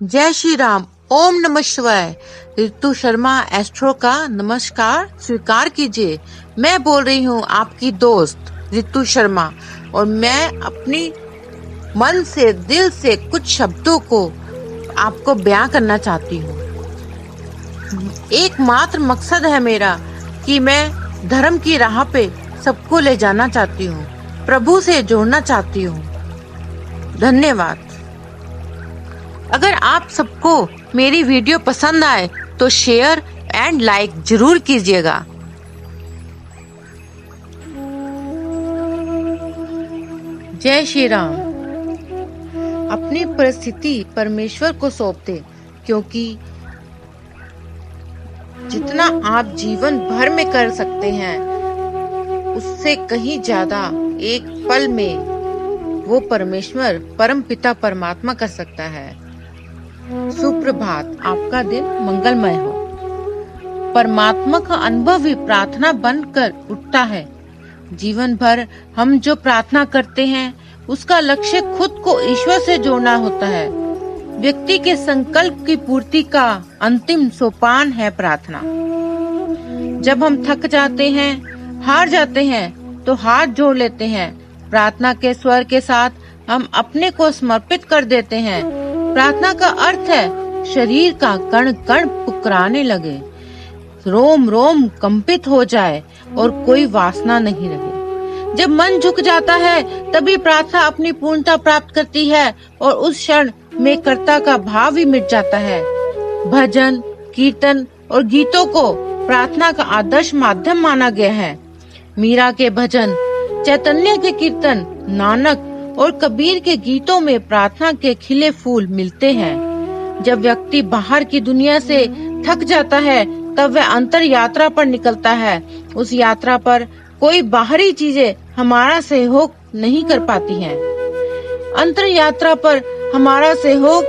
जय श्री राम। ओम नमः शिवाय। ऋतु शर्मा एस्ट्रो का नमस्कार स्वीकार कीजिए। मैं बोल रही हूँ आपकी दोस्त ऋतु शर्मा, और मैं अपनी मन से दिल से कुछ शब्दों को आपको बयां करना चाहती हूँ। एकमात्र मकसद है मेरा कि मैं धर्म की राह पे सबको ले जाना चाहती हूँ, प्रभु से जोड़ना चाहती हूँ। धन्यवाद। अगर आप सबको मेरी वीडियो पसंद आए तो शेयर एंड लाइक जरूर कीजिएगा। जय श्री राम। अपनी परिस्थिति परमेश्वर को सौंप दे, क्योंकि जितना आप जीवन भर में कर सकते हैं उससे कहीं ज्यादा एक पल में वो परमेश्वर परम पिता परमात्मा कर सकता है। सुप्रभात, आपका दिन मंगलमय हो। परमात्मा का अनुभव भी प्रार्थना बनकर उठता है। जीवन भर हम जो प्रार्थना करते हैं उसका लक्ष्य खुद को ईश्वर से जोड़ना होता है। व्यक्ति के संकल्प की पूर्ति का अंतिम सोपान है प्रार्थना। जब हम थक जाते हैं, हार जाते हैं, तो हाथ जोड़ लेते हैं। प्रार्थना के स्वर के साथ हम अपने को समर्पित कर देते हैं। प्रार्थना का अर्थ है शरीर का कण कण पुकारने लगे, रोम रोम कंपित हो जाए और कोई वासना नहीं रहे। जब मन झुक जाता है तभी प्रार्थना अपनी पूर्णता प्राप्त करती है और उस क्षण में कर्ता का भाव भी मिट जाता है। भजन, कीर्तन और गीतों को प्रार्थना का आदर्श माध्यम माना गया है। मीरा के भजन, चैतन्य के कीर्तन, नानक और कबीर के गीतों में प्रार्थना के खिले फूल मिलते हैं। जब व्यक्ति बाहर की दुनिया से थक जाता है तब वह अंतर यात्रा पर निकलता है। उस यात्रा पर कोई बाहरी चीजें हमारा सहयोग नहीं कर पाती हैं। अंतर यात्रा पर हमारा सहयोग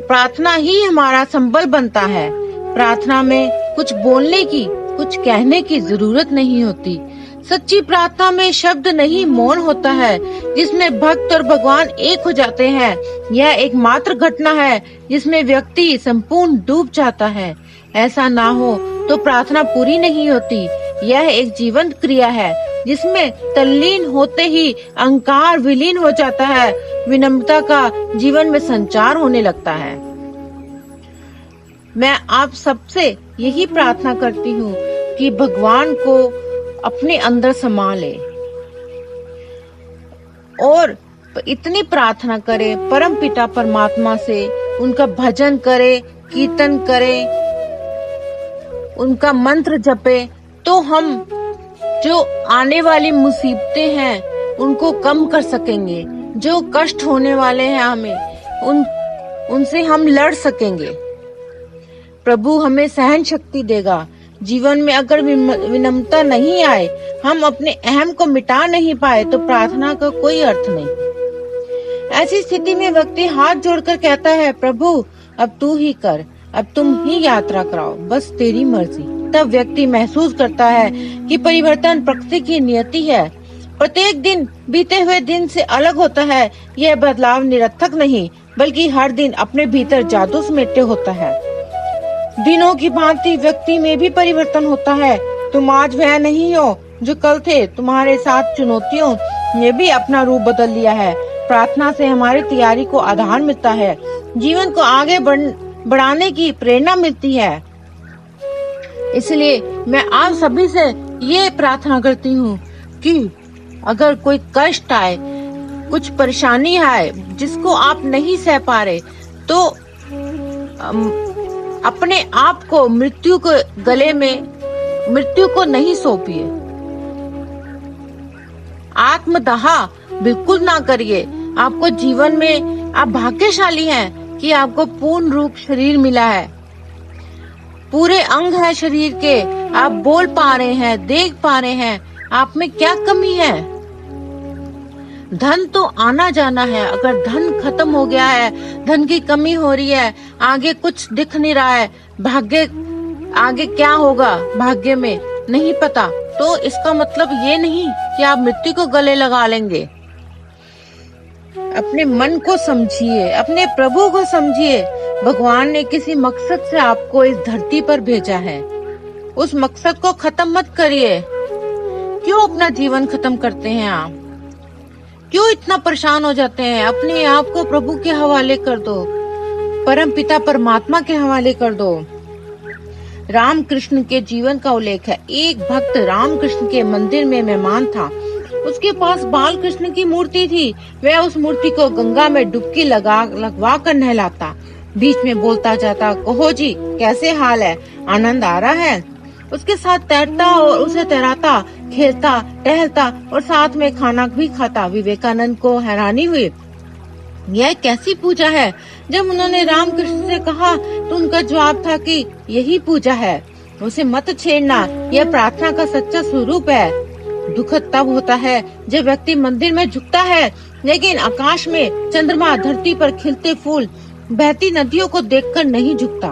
प्रार्थना ही हमारा संबल बनता है। प्रार्थना में कुछ बोलने की, कुछ कहने की जरूरत नहीं होती। सच्ची प्रार्थना में शब्द नहीं, मौन होता है, जिसमें भक्त और भगवान एक हो जाते हैं। यह एकमात्र घटना है जिसमें व्यक्ति संपूर्ण डूब जाता है। ऐसा ना हो तो प्रार्थना पूरी नहीं होती। यह एक जीवंत क्रिया है जिसमें तल्लीन होते ही अहंकार विलीन हो जाता है। विनम्रता का जीवन में संचार होने लगता है। मैं आप सबसे यही प्रार्थना करती हूँ कि भगवान को अपने अंदर समा ले और इतनी प्रार्थना करे परम पिता परमात्मा से, उनका भजन करे, कीर्तन करे, उनका मंत्र जपे, तो हम जो आने वाली मुसीबतें हैं उनको कम कर सकेंगे। जो कष्ट होने वाले हैं हमें उनसे हम लड़ सकेंगे। प्रभु हमें सहन शक्ति देगा। जीवन में अगर विनम्रता नहीं आए, हम अपने अहम को मिटा नहीं पाए, तो प्रार्थना का कोई अर्थ नहीं। ऐसी स्थिति में व्यक्ति हाथ जोड़कर कहता है, प्रभु अब तू ही कर, अब तुम ही यात्रा कराओ, बस तेरी मर्जी। तब व्यक्ति महसूस करता है कि परिवर्तन प्रकृति की नियति है। प्रत्येक दिन बीते हुए दिन से अलग होता है। यह बदलाव निरर्थक नहीं, बल्कि हर दिन अपने भीतर जादू समेटे होता है। दिनों की भांति व्यक्ति में भी परिवर्तन होता है। तुम आज वह नहीं हो जो कल थे। तुम्हारे साथ चुनौतियों ने भी अपना रूप बदल लिया है। प्रार्थना से हमारी तैयारी को आधार मिलता है, जीवन को आगे बढ़ाने की प्रेरणा मिलती है। इसलिए मैं आप सभी से ये प्रार्थना करती हूँ कि अगर कोई कष्ट आए, कुछ परेशानी आए जिसको आप नहीं सह पा रहे, तो अपने आप को मृत्यु को नहीं सौंपिए। आत्मदाह बिल्कुल ना करिए। आपको जीवन में आप भाग्यशाली हैं कि आपको पूर्ण रूप शरीर मिला है। पूरे अंग है शरीर के, आप बोल पा रहे हैं, देख पा रहे हैं। आप में क्या कमी है? धन तो आना जाना है। अगर धन खत्म हो गया है, धन की कमी हो रही है, आगे कुछ दिख नहीं रहा है, भाग्य आगे क्या होगा भाग्य में नहीं पता, तो इसका मतलब ये नहीं कि आप मृत्यु को गले लगा लेंगे। अपने मन को समझिए, अपने प्रभु को समझिए। भगवान ने किसी मकसद से आपको इस धरती पर भेजा है। उस मकसद को खत्म मत करिए। क्यों अपना जीवन खत्म करते हैं आप? क्यों इतना परेशान हो जाते हैं? अपने आप को प्रभु के हवाले कर दो, परम पिता परमात्मा के हवाले कर दो। रामकृष्ण के जीवन का उल्लेख है। एक भक्त रामकृष्ण के मंदिर में मेहमान था। उसके पास बाल कृष्ण की मूर्ति थी। वह उस मूर्ति को गंगा में डुबकी लगवा कर नहलाता। बीच में बोलता जाता, कहो जी कैसे हाल है, आनंद आ रहा है? उसके साथ तैरता और उसे तैराता, खेलता, टहलता और साथ में खाना भी खाता। विवेकानंद को हैरानी हुई, यह कैसी पूजा है? जब उन्होंने रामकृष्ण से कहा तो उनका जवाब था कि यही पूजा है, उसे मत छेड़ना, यह प्रार्थना का सच्चा स्वरूप है। दुखद तब होता है जब व्यक्ति मंदिर में झुकता है लेकिन आकाश में चंद्रमा, धरती पर खिलते फूल, बहती नदियों को देखकर नहीं झुकता।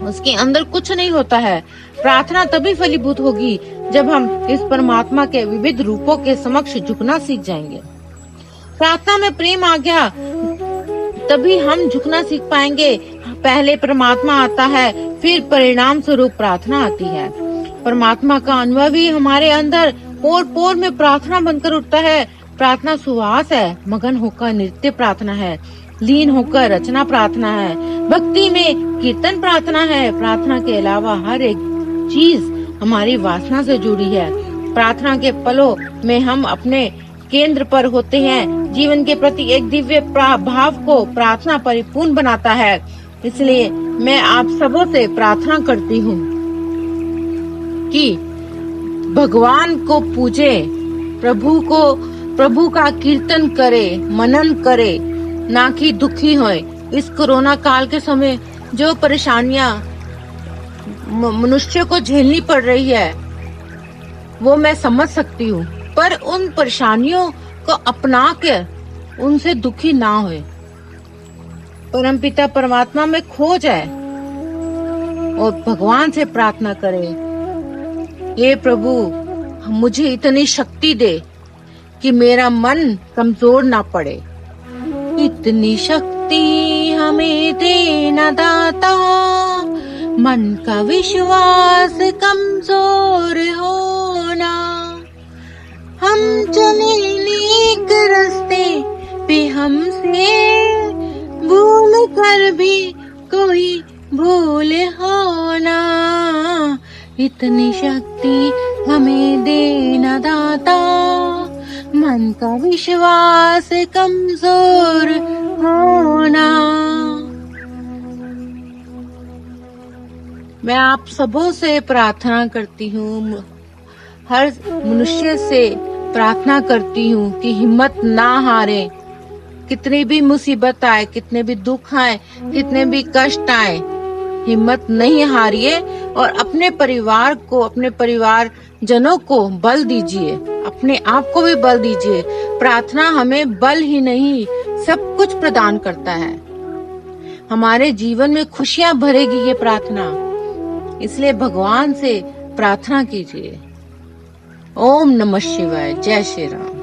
उसके अंदर कुछ नहीं होता है। प्रार्थना तभी फलीभूत होगी जब हम इस परमात्मा के विविध रूपों के समक्ष झुकना सीख जाएंगे। प्रार्थना में प्रेम आ गया तभी हम झुकना सीख पाएंगे। पहले परमात्मा आता है, फिर परिणाम स्वरूप प्रार्थना आती है। परमात्मा का अनुभव ही हमारे अंदर पोर पोर में प्रार्थना बनकर उठता है। प्रार्थना सुवास है, मगन होकर नृत्य प्रार्थना है, लीन होकर रचना प्रार्थना है, भक्ति में कीर्तन प्रार्थना है। प्रार्थना के अलावा हर एक चीज हमारी वासना से जुड़ी है। प्रार्थना के पलों में हम अपने केंद्र पर होते हैं। जीवन के प्रति एक दिव्य भाव को प्रार्थना परिपूर्ण बनाता है। इसलिए मैं आप सबों से प्रार्थना करती हूँ कि भगवान को पूजे, प्रभु का कीर्तन करे, मनन करे, ना कि दुखी होए। इस कोरोना काल के समय जो परेशानियां मनुष्य को झेलनी पड़ रही है वो मैं समझ सकती हूँ, पर उन परेशानियों को अपना के उनसे दुखी ना होए। परमपिता परमात्मा में खो जाए और भगवान से प्रार्थना करे, हे प्रभु मुझे इतनी शक्ति दे कि मेरा मन कमजोर ना पड़े। इतनी शक्ति हमें देना दाता, मन का विश्वास कमजोर होना। हम चले नेक रास्ते पे हमसे भूल कर भी कोई भूल होना। इतनी शक्ति हमें देना दाता, मन का विश्वास कमजोर होना। मैं आप सबों से प्रार्थना करती हूँ, हर मनुष्य से प्रार्थना करती हूँ कि हिम्मत ना हारे। कितनी भी मुसीबत आए, कितने भी दुख आए, कितने भी कष्ट आए, हिम्मत नहीं हारिए और अपने परिवार को, अपने परिवार जनों को बल दीजिए, अपने आप को भी बल दीजिए। प्रार्थना हमें बल ही नहीं सब कुछ प्रदान करता है। हमारे जीवन में खुशियां भरेगी ये प्रार्थना। इसलिए भगवान से प्रार्थना कीजिए। ओम नमः शिवाय। जय श्री राम।